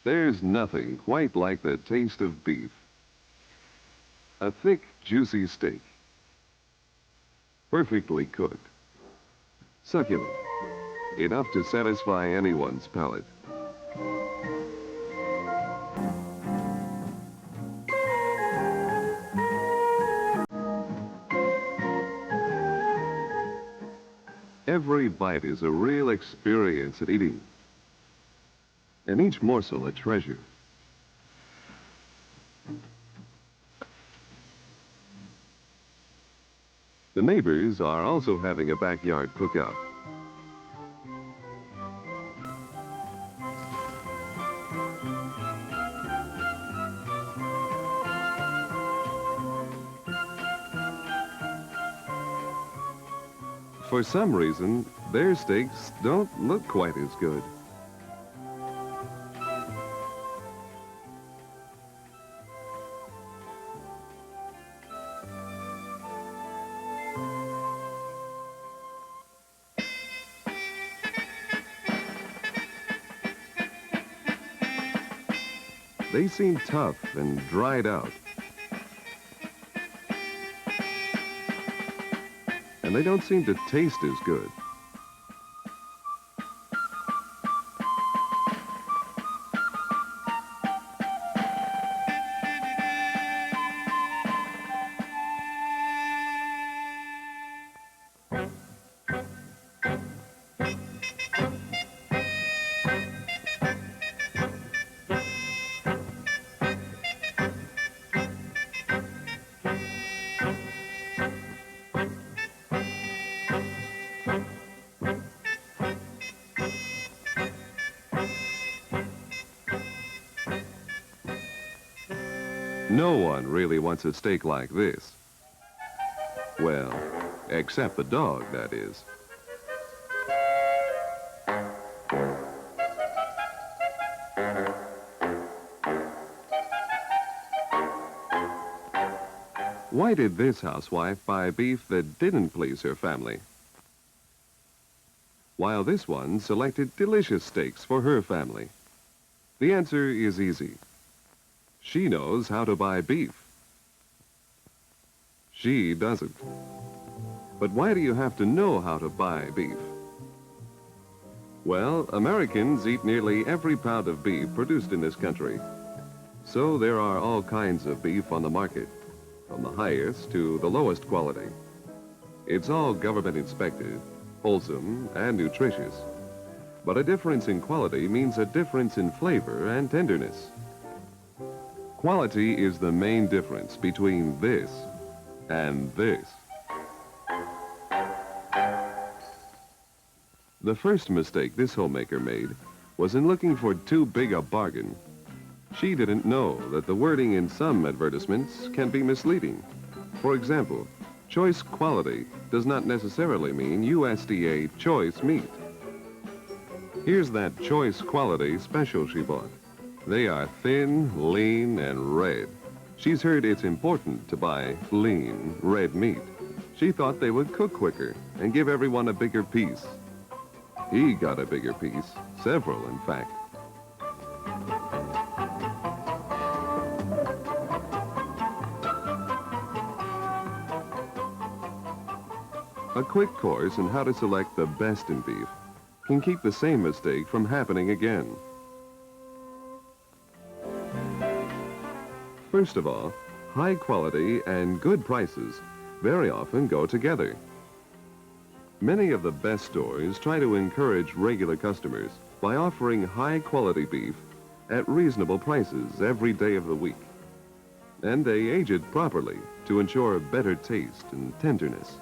There's nothing quite like the taste of beef. A thick, juicy steak, perfectly cooked, succulent, enough to satisfy anyone's palate. Every bite is a real experience at eating, and each morsel a treasure. The neighbors are also having a backyard cookout. For some reason, their steaks don't look quite as good. They seem tough and dried out. And they don't seem to taste as good. No one really wants a steak like this. Well, except the dog, that is. Why did this housewife buy beef that didn't please her family, while this one selected delicious steaks for her family? The answer is easy. She knows how to buy beef. She doesn't. But why do you have to know how to buy beef? Well, Americans eat nearly every pound of beef produced in this country. So there are all kinds of beef on the market, from the highest to the lowest quality. It's all government inspected, wholesome, and nutritious. But a difference in quality means a difference in flavor and tenderness. Quality is the main difference between this and this. The first mistake this homemaker made was in looking for too big a bargain. She didn't know that the wording in some advertisements can be misleading. For example, choice quality does not necessarily mean USDA choice meat. Here's that choice quality special she bought. They are thin, lean, and red. She's heard it's important to buy lean, red meat. She thought they would cook quicker and give everyone a bigger piece. He got a bigger piece, several in fact. A quick course on how to select the best in beef can keep the same mistake from happening again. First of all, high quality and good prices very often go together. Many of the best stores try to encourage regular customers by offering high quality beef at reasonable prices every day of the week. And they age it properly to ensure better taste and tenderness.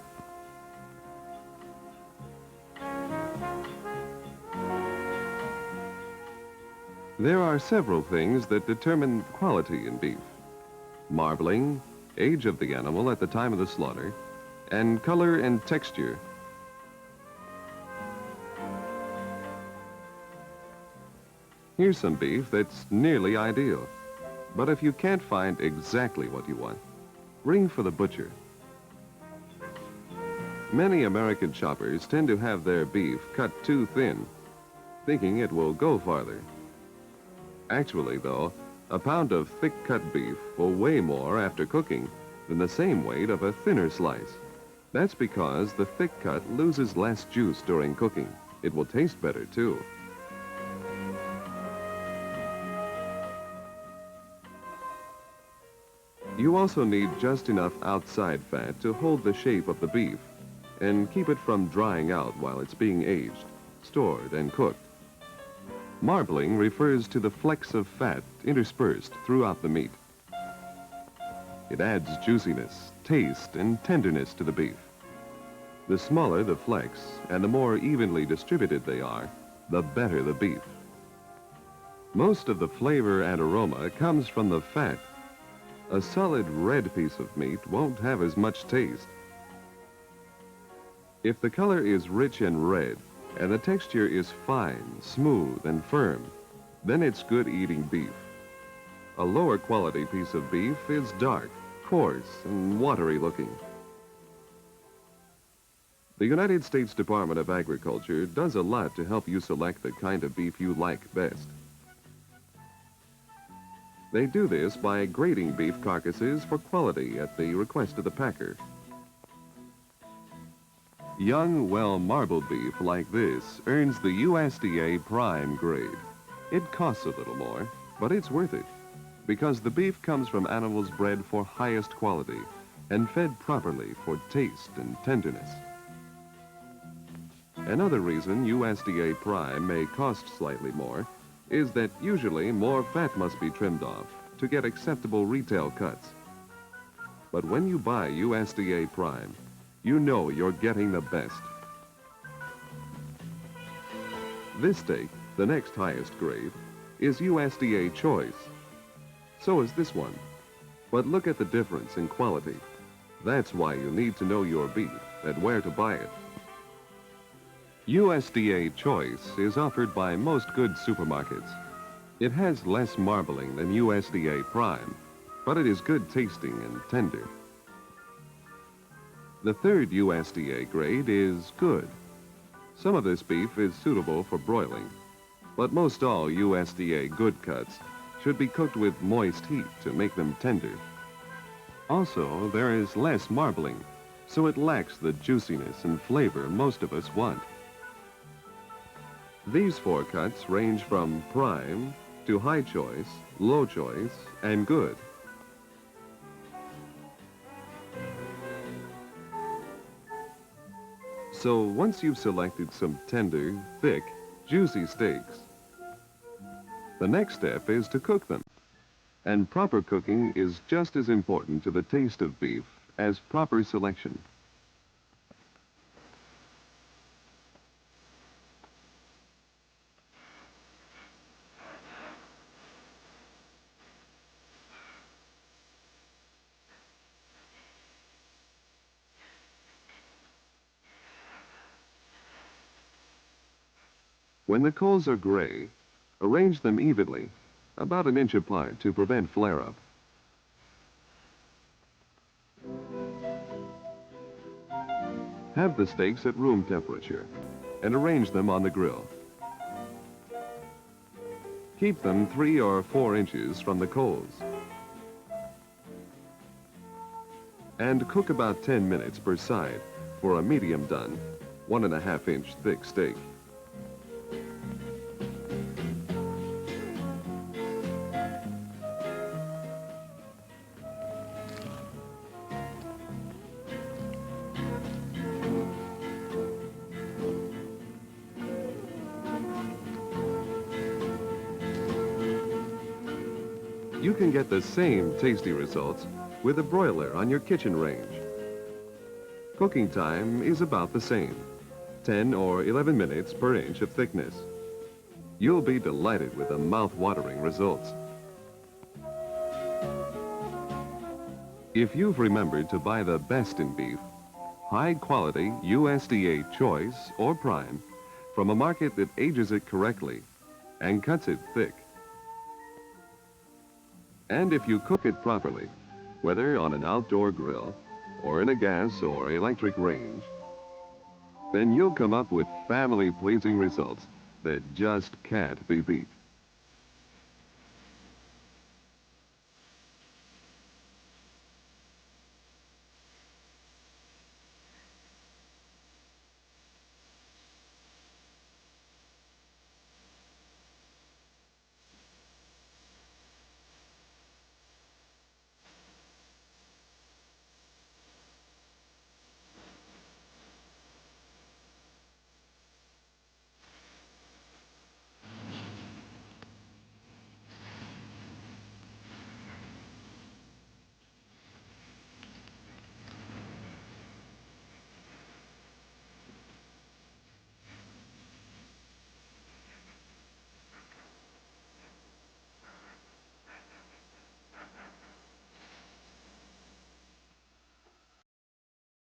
There are several things that determine quality in beef: marbling, age of the animal at the time of the slaughter, and color and texture. Here's some beef that's nearly ideal. But if you can't find exactly what you want, ring for the butcher. Many American shoppers tend to have their beef cut too thin, thinking it will go farther. Actually, though, a pound of thick-cut beef will weigh more after cooking than the same weight of a thinner slice. That's because the thick cut loses less juice during cooking. It will taste better, too. You also need just enough outside fat to hold the shape of the beef and keep it from drying out while it's being aged, stored, and cooked. Marbling refers to the flecks of fat interspersed throughout the meat. It adds juiciness, taste, and tenderness to the beef. The smaller the flecks and the more evenly distributed they are, the better the beef. Most of the flavor and aroma comes from the fat. A solid red piece of meat won't have as much taste. If the color is rich and red, and the texture is fine, smooth, and firm, then it's good eating beef. A lower quality piece of beef is dark, coarse, and watery looking. The United States Department of Agriculture does a lot to help you select the kind of beef you like best. They do this by grading beef carcasses for quality at the request of the packer. Young, well-marbled beef like this earns the USDA Prime grade. It costs a little more, but it's worth it, because the beef comes from animals bred for highest quality and fed properly for taste and tenderness. Another reason USDA Prime may cost slightly more is that usually more fat must be trimmed off to get acceptable retail cuts. But when you buy USDA Prime, you know you're getting the best. This steak, the next highest grade, is USDA Choice. So is this one. But look at the difference in quality. That's why you need to know your beef and where to buy it. USDA Choice is offered by most good supermarkets. It has less marbling than USDA Prime, but it is good tasting and tender. The third USDA grade is Good. Some of this beef is suitable for broiling, but most all USDA Good cuts should be cooked with moist heat to make them tender. Also, there is less marbling, so it lacks the juiciness and flavor most of us want. These four cuts range from Prime to High Choice, Low Choice, and Good. So once you've selected some tender, thick, juicy steaks, the next step is to cook them. And proper cooking is just as important to the taste of beef as proper selection. When the coals are gray, arrange them evenly, about an inch apart to prevent flare-up. Have the steaks at room temperature and arrange them on the grill. Keep them 3 or 4 inches from the coals. And cook about 10 minutes per side for a medium done, 1.5 inch thick steak. You can get the same tasty results with a broiler on your kitchen range. Cooking time is about the same, 10 or 11 minutes per inch of thickness. You'll be delighted with the mouth-watering results. If you've remembered to buy the best in beef, high-quality USDA Choice or Prime from a market that ages it correctly and cuts it thick. And if you cook it properly, whether on an outdoor grill or in a gas or electric range, then you'll come up with family-pleasing results that just can't be beat.